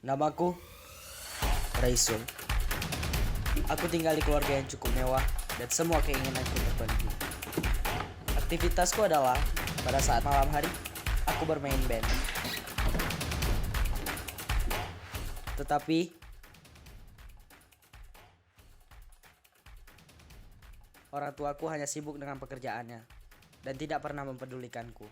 Namaku Raisul. Aku tinggal di keluarga yang cukup mewah dan semua keinginanku terpenuhi. Aktivitasku adalah pada saat malam hari aku bermain band. Tetapi orang tuaku hanya sibuk dengan pekerjaannya dan tidak pernah mempedulikanku.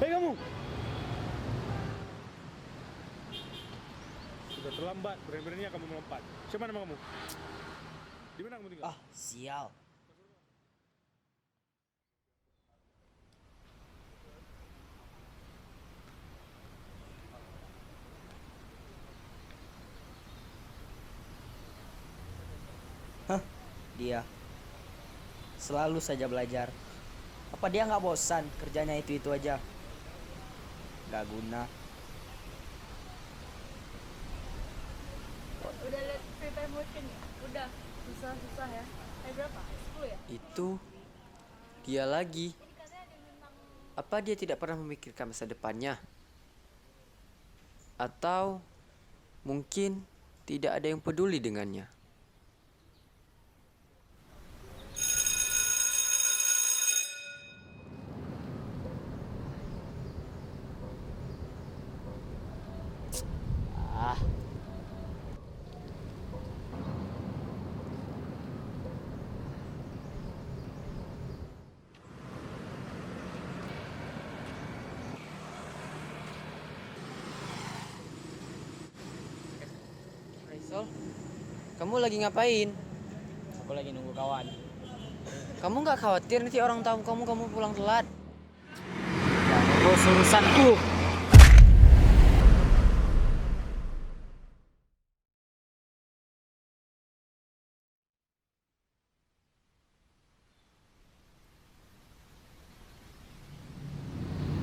Hei kamu! Sudah terlambat, berani-beraninya kamu melompat. Siapa nama kamu? Di mana kamu tinggal? Sial. Dia selalu saja belajar. Apa dia nggak bosan kerjanya itu aja? Nggak guna. Udah lihat Free Time Motion ya? Udah, susah-susah ya. Berapa? 10 ya? Itu dia lagi. Apa dia tidak pernah memikirkan masa depannya? Atau mungkin tidak ada yang peduli dengannya? Raisel, kamu lagi ngapain? Aku lagi nunggu kawan. Kamu nggak khawatir nanti orang tahu kamu pulang telat? Terus urusanku.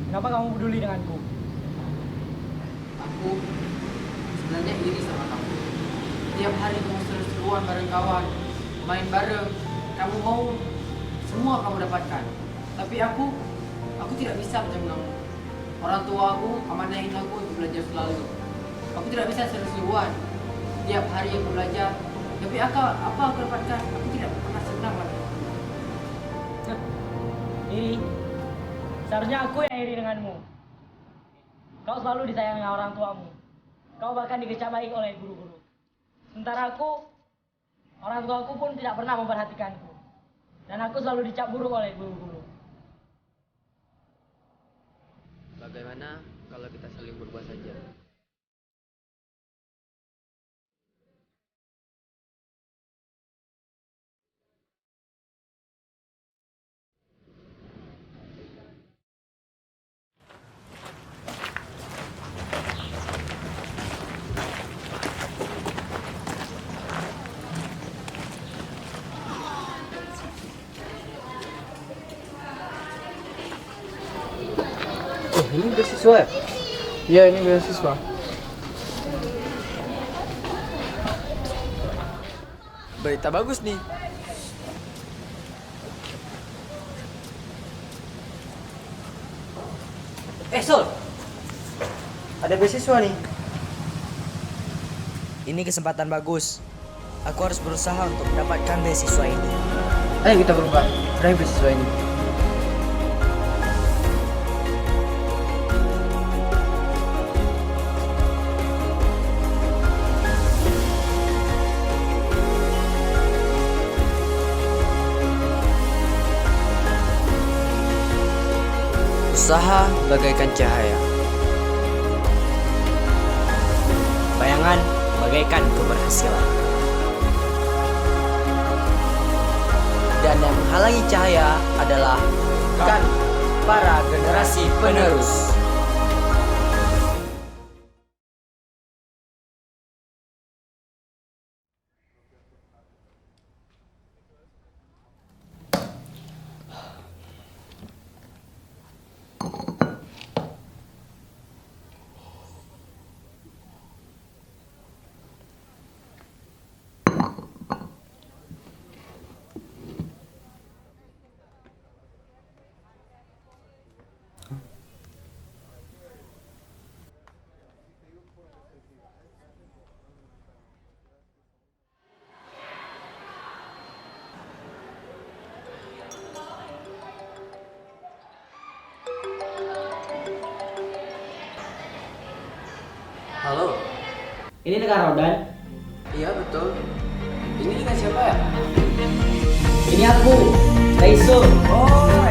Kenapa kamu peduli denganku? Aku sebenarnya iri sama kamu. Tiap hari kamu seru-seruan bareng kawan, main bareng. Kamu mau semua kamu dapatkan. Tapi aku tidak bisa macam kamu. Orang tua aku amanahin aku untuk belajar selalu. Aku tidak bisa seru-seruan. Tiap hari aku belajar. Tapi apa aku dapatkan? Aku tidak pernah senang lagi. Iri. Seharusnya aku yang iri denganmu. Kau selalu disayangi orang tuamu. Kau bahkan dikecam baik oleh guru-guru. Sementara aku, orang tuaku pun tidak pernah memperhatikanku. Dan aku selalu dicap buruk oleh guru-guru. Bagaimana kalau kita saling berubah saja? Ini beasiswa ya? Iya, ini beasiswa. Berita bagus nih. Sol, ada beasiswa nih. Ini kesempatan bagus. Aku harus berusaha untuk mendapatkan beasiswa ini. Ayo kita berubah, raih beasiswa ini. Usaha bagaikan cahaya. Bayangan bagaikan keberhasilan. dan yang menghalangi cahaya adalah kan para generasi penerus. Halo, Ini dengan Rodan. iya betul. Ini dengan siapa ya? Ini aku, Raisul. Oh,